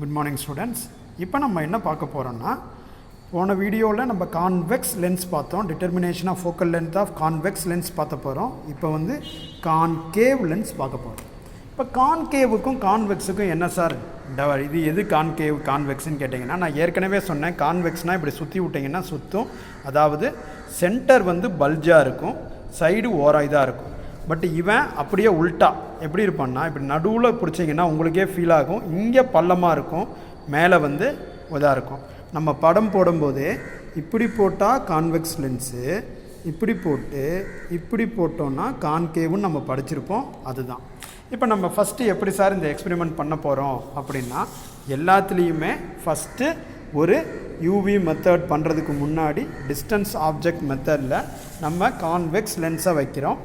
Good morning students. இப்போ நம்ம என்ன பார்க்க போறோம்னா போன வீடியோவில் நம்ம கான்வெக்ஸ் லென்ஸ் பார்த்தோம். Determination of focal length of convex lens பார்த்த போகிறோம். இப்போ வந்து கான்கேவ் லென்ஸ் பார்க்க போகிறோம். இப்போ கான்கேவுக்கும் கான்வெக்ஸுக்கும் என்ன சார் இது எது கான்கேவ் கான்வெக்ஸ்ன்னு கேட்டிங்கன்னா, நான் ஏற்கனவே சொன்னேன் கான்வெக்ஸ்னால் இப்படி சுற்றி விட்டிங்கன்னா சுற்றும், அதாவது சென்டர் வந்து பல்ஜாக இருக்கும், சைடு ஓராக இதாக இருக்கும். பட் இவன் அப்படியே உல்ட்டா எப்படி இருப்பான்னா, இப்படி நடுவில் பிடிச்சிங்கன்னா உங்களுக்கே ஃபீல் ஆகும், இங்கே பள்ளமாக இருக்கும், மேலே வந்து இதாக இருக்கும். நம்ம படம் போடும்போதே இப்படி போட்டால் கான்வெக்ஸ் லென்ஸு, இப்படி போட்டு இப்படி போட்டோன்னா கான்கேவுன்னு நம்ம படிச்சிருப்போம். அதுதான் இப்போ நம்ம ஃபஸ்ட்டு எப்படி சார் இந்த எக்ஸ்பெரிமெண்ட் பண்ண போகிறோம் அப்படின்னா, எல்லாத்துலேயுமே ஃபஸ்ட்டு ஒரு யூவி மெத்தட் பண்ணுறதுக்கு முன்னாடி டிஸ்டன்ஸ் ஆப்ஜெக்ட் மெத்தடில் நம்ம கான்வெக்ஸ் லென்ஸை வைக்கிறோம்.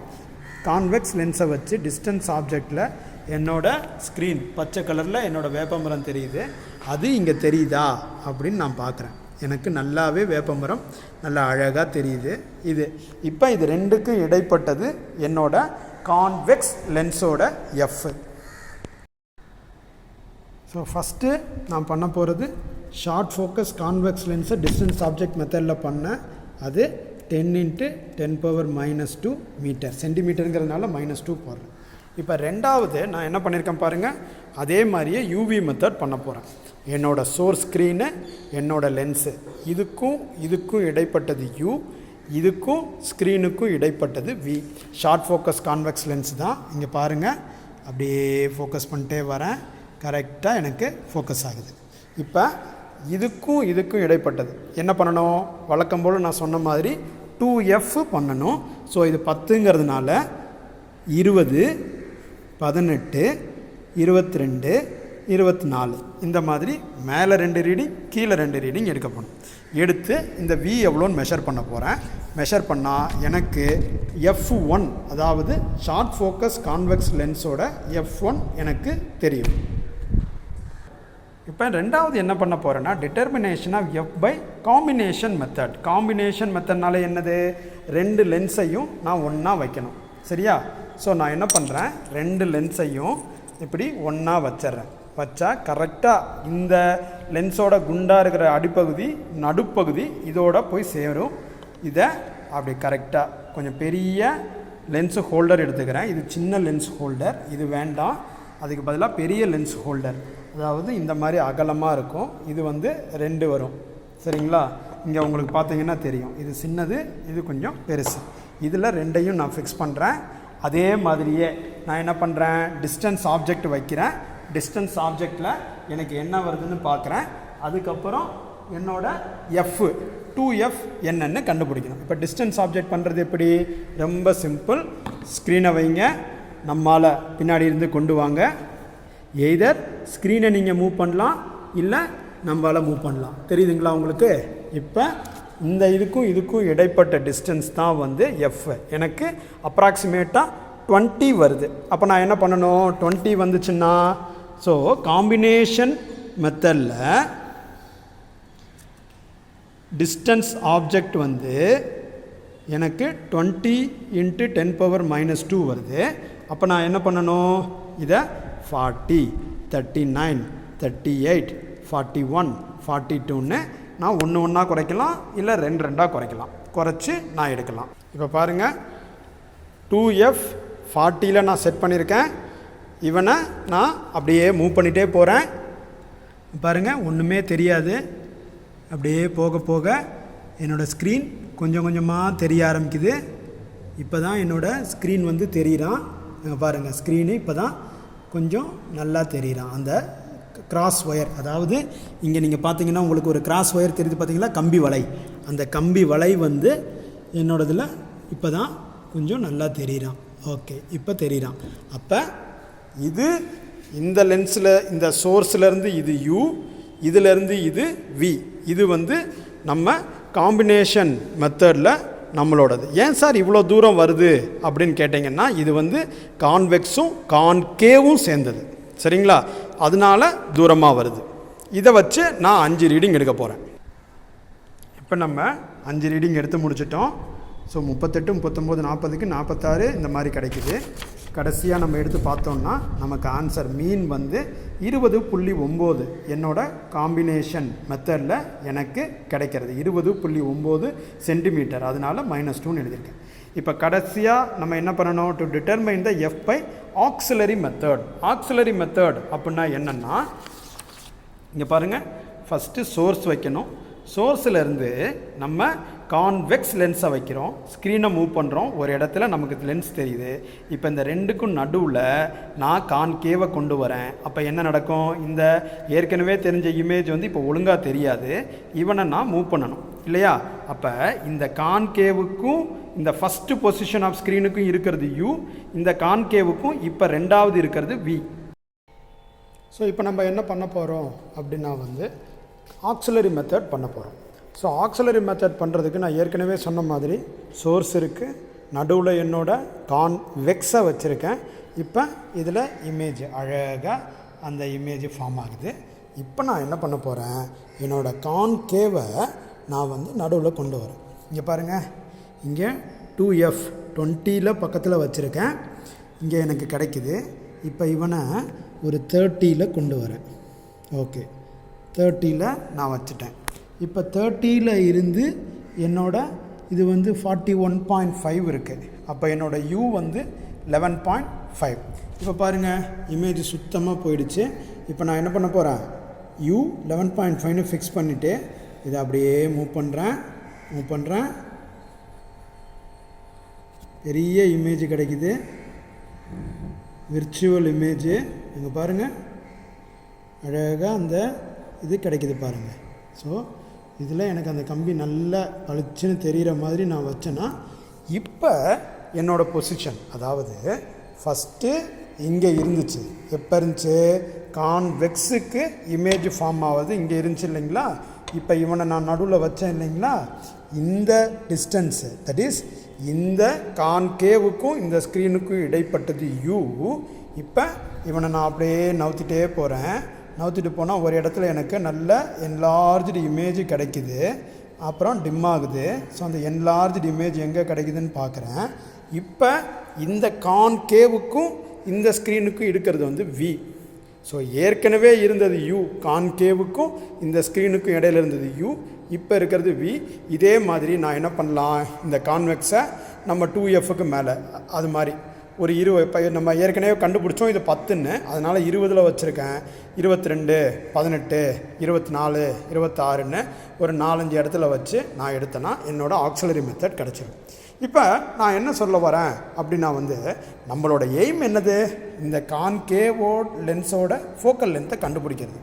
கான்வெக்ஸ் லென்ஸை வச்சு டிஸ்டன்ஸ் ஆப்ஜெக்டில் என்னோடய ஸ்க்ரீன் பச்சை கலரில் என்னோடய வேப்பமரம் தெரியுது, அது இங்கே தெரியுதா அப்படின்னு நான் பார்க்குறேன். எனக்கு நல்லாவே வேப்பமரம் நல்லா அழகாக தெரியுது. இது இப்போ இது ரெண்டுக்கும் இடைப்பட்டது என்னோட கான்வெக்ஸ் லென்ஸோட எஃப். ஸோ ஃபஸ்ட்டு நான் பண்ண போகிறது ஷார்ட் ஃபோக்கஸ் கான்வெக்ஸ் லென்ஸை டிஸ்டன்ஸ் ஆப்ஜெக்ட் மெத்தடில் பண்ணேன். அது 10 × 10⁻² மீட்டர், சென்டிமீட்டருங்கிறதுனால -2 போடுறேன். இப்போ ரெண்டாவது நான் என்ன பண்ணியிருக்கேன் பாருங்கள், அதே மாதிரியே யூவி மெத்தட் பண்ண போகிறேன். என்னோடய சோர்ஸ் ஸ்க்ரீனு, என்னோடய லென்ஸு, இதுக்கும் இடைப்பட்டது யூ, இதுக்கும் ஸ்க்ரீனுக்கும் இடைப்பட்டது v. Short focus convex lens தான். இங்கே பாருங்கள், அப்படியே ஃபோக்கஸ் பண்ணிட்டே வரேன், கரெக்டாக எனக்கு ஃபோக்கஸ் ஆகுது. இப்போ இதுக்கும் இடைப்பட்டது என்ன பண்ணணும், வழக்கம் போல் நான் சொன்ன மாதிரி 2F பண்ணணும். ஸோ இது 10ங்கிறதுனால 20, 18, 22, 24 இந்த மாதிரி மேலே 2 ரீடிங் கீழே 2 ரீடிங் எடுக்கப்படும். எடுத்து இந்த V எவ்வளோன்னு மெஷர் பண்ண போகிறேன். மெஷர் பண்ணால் எனக்கு F1, அதாவது ஷார்ட் ஃபோக்கஸ் கான்வெக்ஸ் லென்ஸோட F1 எனக்கு தெரியும். இப்போ ரெண்டாவது என்ன பண்ண போகிறேன்னா, determination of f by combination method. Combination மெத்தட்னால என்னது, 2 லென்ஸையும் நான் ஒன்றா வைக்கணும், சரியா? ஸோ நான் என்ன பண்ணுறேன், 2 லென்ஸையும் இப்படி ஒன்றா வச்சிட்றேன். வச்சா கரெக்டாக இந்த லென்ஸோட குண்டாக இருக்கிற அடிப்பகுதி நடுப்பகுதி இதோட போய் சேரும். இதை அப்படி கரெக்டாக கொஞ்சம் பெரிய லென்ஸு ஹோல்டர் எடுத்துக்கிறேன். இது சின்ன லென்ஸ் ஹோல்டர், இது வேண்டாம், அதுக்கு பதிலாக பெரிய லென்ஸ் ஹோல்டர், அதாவது இந்த மாதிரி அகலமாக இருக்கும். இது வந்து 2 வரும், சரிங்களா? இங்கே உங்களுக்கு பார்த்தீங்கன்னா தெரியும், இது சின்னது, இது கொஞ்சம் பெருசு. இதில் 2ஐயும் நான் ஃபிக்ஸ் பண்ணுறேன். அதே மாதிரியே நான் என்ன பண்ணுறேன், டிஸ்டன்ஸ் ஆப்ஜெக்ட் வைக்கிறேன். டிஸ்டன்ஸ் ஆப்ஜெக்டில் எனக்கு என்ன வருதுன்னு பார்க்குறேன். அதுக்கப்புறம் என்னோட எஃப் 2F என்னன்னு கண்டுபிடிக்கணும். இப்போ டிஸ்டன்ஸ் ஆப்ஜெக்ட் பண்ணுறது எப்படி, ரொம்ப சிம்பிள். ஸ்க்ரீனை வைங்க, நம்மால் பின்னாடி இருந்து கொண்டு வாங்க. எய்தர் ஸ்க்ரீனை நீங்கள் மூவ் பண்ணலாம், இல்லை நம்மளால் மூவ் பண்ணலாம். தெரியுதுங்களா உங்களுக்கு? இப்போ இந்த இதுக்கும் இடைப்பட்ட டிஸ்டன்ஸ் தான் வந்து எஃப். எனக்கு அப்ராக்சிமேட்டாக 20 வருது. அப்போ நான் என்ன பண்ணணும், 20 வந்துச்சுன்னா, ஸோ காம்பினேஷன் மெத்தடில் டிஸ்டன்ஸ் ஆப்ஜெக்ட் வந்து எனக்கு 20 × 10⁻² வருது. அப்போ நான் என்ன பண்ணணும், இதை 40, 39, 38, 41, 42ன்னு நான் ஒன்றா குறைக்கலாம், இல்லை 2 குறைக்கலாம். குறைச்சி நான் எடுக்கலாம். இப்போ பாருங்கள், 2F 40ல் நான் செட் பண்ணியிருக்கேன். இவனை நான் அப்படியே மூவ் பண்ணிகிட்டே போகிறேன். பாருங்கள், ஒன்றுமே தெரியாது. அப்படியே போக போக என்னோடய ஸ்க்ரீன் கொஞ்சம் கொஞ்சமாக தெரிய ஆரம்பிக்குது. இப்போ தான் என்னோடய ஸ்க்ரீன் வந்து தெரிகிறான். பாருங்கள், ஸ்க்ரீனு இப்போ தான் கொஞ்சம் நல்லா தெரிகிறான். அந்த கிராஸ் ஒயர், அதாவது இங்கே நீங்கள் பார்த்தீங்கன்னா உங்களுக்கு ஒரு கிராஸ் ஒயர் தெரியுது பார்த்தீங்களா, கம்பி வலை. அந்த கம்பி வலை வந்து என்னோடதில் இப்போ தான் கொஞ்சம் நல்லா தெரிகிறான். ஓகே, இப்போ தெரிகிறான். அப்போ இது இந்த லென்ஸில் இந்த சோர்ஸ்லேருந்து இது U, இதிலேருந்து இது V. இது வந்து நம்ம காம்பினேஷன் மெத்தடில் நம்மளோடது. ஏன் சார் இவ்வளோ தூரம் வருது அப்படின்னு கேட்டிங்கன்னா, இது வந்து கான்வெக்ஸும் கான்கேவும் சேர்ந்தது, சரிங்களா? அதனால தூரமாக வருது. இதை வச்சு நான் 5 ரீடிங் எடுக்க போகிறேன். இப்போ நம்ம 5 ரீடிங் எடுத்து முடிச்சிட்டோம். ஸோ 38, 39, 40க்கு 46 இந்த மாதிரி கிடைக்குது. கடைசியாக நம்ம எடுத்து பார்த்தோம்னா நமக்கு ஆன்சர் மீன் வந்து 20.9 என்னோட காம்பினேஷன் மெத்தடில் எனக்கு கிடைக்கிறது 20.9 சென்டிமீட்டர், அதனால் -2ன்னு எழுதியிருக்கேன். இப்போ கடைசியாக நம்ம என்ன பண்ணணும், to determine the f by auxiliary method. Auxiliary method அப்படின்னா என்னென்னா, இங்கே பாருங்கள், ஃபஸ்ட்டு சோர்ஸ் வைக்கணும். சோர்ஸிலேருந்து நம்ம கான்வெக்ஸ் லென்ஸை வைக்கிறோம், ஸ்க்ரீனை மூவ் பண்ணுறோம், ஒரு இடத்துல நமக்கு லென்ஸ் தெரியுது. இப்போ இந்த ரெண்டுக்கும் நடுவில் நான் கான்கேவை கொண்டு வரேன். அப்போ என்ன நடக்கும், இந்த ஏற்கனவே தெரிஞ்ச இமேஜ் வந்து இப்போ ஒழுங்காக தெரியாது, இவனை நான் மூவ் பண்ணணும் இல்லையா. அப்போ இந்த கான்கேவுக்கும் இந்த ஃபஸ்ட்டு பொசிஷன் ஆஃப் ஸ்க்ரீனுக்கும் இருக்கிறது u, இந்த கான்கேவுக்கும் இப்போ ரெண்டாவது இருக்கிறது v. ஸோ இப்போ நம்ம என்ன பண்ண போகிறோம் அப்படின்னா வந்து ஆக்சிலரி மெத்தட் பண்ண போகிறோம். ஸோ ஆக்சிலரி மெத்தட் பண்ணுறதுக்கு நான் ஏற்கனவே சொன்ன மாதிரி சோர்ஸ் இருக்குது, நடுவில் என்னோட கான்வெக்ஸை வச்சுருக்கேன். இப்போ இதில் இமேஜ் அழகாக அந்த இமேஜ் ஃபார்ம் ஆகுது. இப்போ நான் என்ன பண்ண போகிறேன், என்னோடய கான்கேவை நான் வந்து நடுவில் கொண்டு வரேன். இங்கே பாருங்கள், இங்கே 2f 20 பக்கத்தில் வச்சுருக்கேன், இங்கே எனக்கு கிடைக்குது. இப்போ இவனை ஒரு 30 கொண்டு வரேன். ஓகே, 30 நான் வச்சுட்டேன். இப்போ 30 இருந்து என்னோட இது வந்து 41.5 இருக்குது. அப்போ என்னோடய u வந்து 11.5. இப்போ பாருங்கள், இமேஜ் சுத்தமாக போயிடுச்சு. இப்போ நான் என்ன பண்ண போகிறேன், u 11.5ன்னு ஃபிக்ஸ் பண்ணிவிட்டு இதை அப்படியே மூவ் பண்ணுறேன். பெரிய இமேஜ் கிடைக்குது, விர்ச்சுவல் இமேஜு. இங்கே பாருங்கள், அழகாக அந்த இது கிடைக்குது பாருங்கள். ஸோ இதில் எனக்கு அந்த கம்பி நல்லா பளிச்சுன்னு தெரிகிற மாதிரி நான் வச்சேன்னா, இப்போ என்னோடய பொசிஷன், அதாவது ஃபஸ்ட்டு இங்கே இருந்துச்சு, எப்போ இருந்துச்சு, கான்வெக்ஸுக்கு இமேஜ் ஃபார்ம் ஆகுது இங்கே இருந்துச்சு இல்லைங்களா. இப்போ இவனை நான் நடுவில் வச்சேன் இல்லைங்களா, இந்த டிஸ்டன்ஸு, தட் இஸ் இந்த கான்கேவுக்கும் இந்த ஸ்க்ரீனுக்கும் இடைப்பட்டது u. இப்போ இவனை நான் அப்படியே நவுத்திட்டே போகிறேன். நவுத்திட்டு போனால் ஒரு இடத்துல எனக்கு நல்ல என்லார்ஜ்டு இமேஜ் கிடைக்குது, அப்புறம் டிம் ஆகுது. ஸோ அந்த என்லார்ஜ்டு இமேஜ் எங்கே கிடைக்குதுன்னு பார்க்குறேன். இப்போ இந்த கான்கேவுக்கும் இந்த ஸ்க்ரீனுக்கும் இருக்கிறது வந்து v. ஸோ ஏற்கனவே இருந்தது u, கான்கேவுக்கும் இந்த ஸ்க்ரீனுக்கும் இடையில இருந்தது u, இப்போ இருக்கிறது v. இதே மாதிரி நான் என்ன பண்ணலாம், இந்த கான்வெக்ஸை நம்ம 2fக்கு மேலே அது மாதிரி ஒரு 20, இப்போ நம்ம ஏற்கனவே கண்டுபிடிச்சோம் இது 10ன்னு, அதனால் 20 வச்சுருக்கேன். 22, 18, 24, 26ன்னு ஒரு 4-5 இடத்துல வச்சு நான் எடுத்தேன்னா என்னோடய ஆக்சிலரி மெத்தட் கிடச்சிடும். இப்போ நான் என்ன சொல்ல வரேன் அப்படின்னா வந்து, நம்மளோட எய்ம் என்னது, இந்த கான்கேவோ லென்ஸோட ஃபோக்கல் லென்த்தை கண்டுபிடிக்கிறது,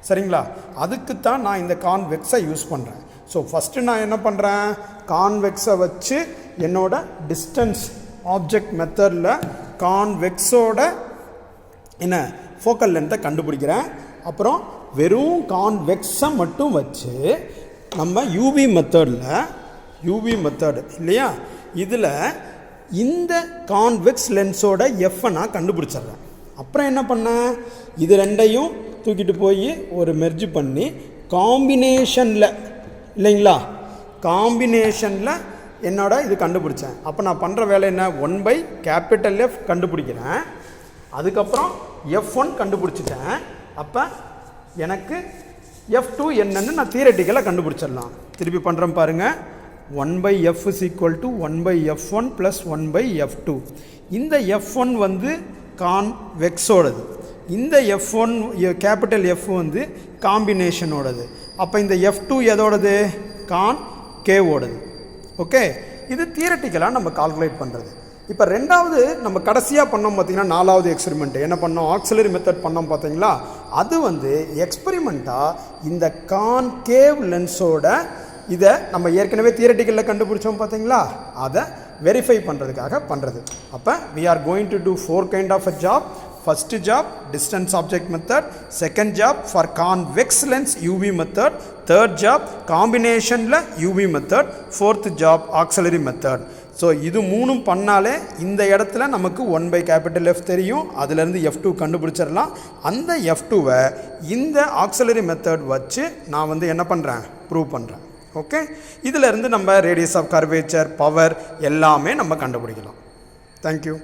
சரிங்களா. அதுக்குத்தான் நான் இந்த கான்வெக்ஸை யூஸ் பண்ணுறேன். ஸோ ஃபஸ்ட்டு நான் என்ன பண்ணுறேன், கான்வெக்ஸை வச்சு என்னோட டிஸ்டன்ஸ் ஆப்ஜெக்ட் மெத்தடில் கான்வெக்ஸோட என்ன ஃபோக்கல் லென்த்தை கண்டுபிடிக்கிறேன். அப்புறம் வெறும் கான்வெக்ஸை மட்டும் வச்சு நம்ம யூவி மெத்தடு இல்லையா, இதில் இந்த கான்வெக்ஸ் லென்ஸோட எஃப்பை நான் கண்டுபிடிச்சிட்றேன். அப்புறம் என்ன பண்ணேன், இது ரெண்டையும் தூக்கிட்டு போய் ஒரு மெர்ஜ் பண்ணி காம்பினேஷனில் இல்லைங்களா, காம்பினேஷனில் என்னோட இது கண்டுபிடிச்சேன். அப்போ நான் பண்ணுற வேலை என்ன, 1/F கண்டுபிடிக்கிறேன், அதுக்கப்புறம் F1 கண்டுபிடிச்சிட்டேன். அப்போ எனக்கு F2 என்னன்னு நான் தியரட்டிக்கலாக கண்டுபிடிச்சிடலாம். திருப்பி பண்ணுறேன் பாருங்கள், 1/F is equal to 1/F1 plus 1/F2. இந்த F1 வந்து கான்வெக்ஸோடது, இந்த F1 கேபிட்டல் F வந்து காம்பினேஷனோடது. அப்போ இந்த F2 எதோடது, கான்கேவோடது. ஓகே, இது தியரட்டிக்கலாக நம்ம கால்குலேட் பண்ணுறது. இப்போ ரெண்டாவது நம்ம கடைசியாக பண்ணோம் பார்த்தீங்கன்னா, 4வது எக்ஸ்பெரிமெண்ட்டு என்ன பண்ணோம், ஆக்சிலரி மெத்தட் பண்ணோம் பார்த்தீங்களா. அது வந்து எக்ஸ்பெரிமெண்ட்டாக இந்த கான்கேவ் லென்ஸோட இதை நம்ம ஏற்கனவே தியரட்டிக்கலில் கண்டுபிடிச்சோம் பார்த்தீங்களா, அதை வெரிஃபை பண்ணுறதுக்காக பண்ணுறது. அப்போ we are going to do 4 kind of a job. First job distance object method, second job for convex lens UV method, third job combination la UV method, fourth job auxiliary method. So இது மூணும் பண்ணாலே இந்த இடத்துல நமக்கு 1/F தெரியும், அதுலேருந்து F2 கண்டுபிடிச்சிடலாம். அந்த F2வை இந்த ஆக்சிலரி மெத்தட் வச்சு நான் வந்து என்ன பண்ணுறேன், ப்ரூவ் பண்ணுறேன். ஓகே, இதிலேருந்து நம்ம ரேடியஸ் ஆஃப் கர்வேச்சர், பவர் எல்லாமே நம்ம கண்டுபிடிக்கலாம். தேங்க்யூ.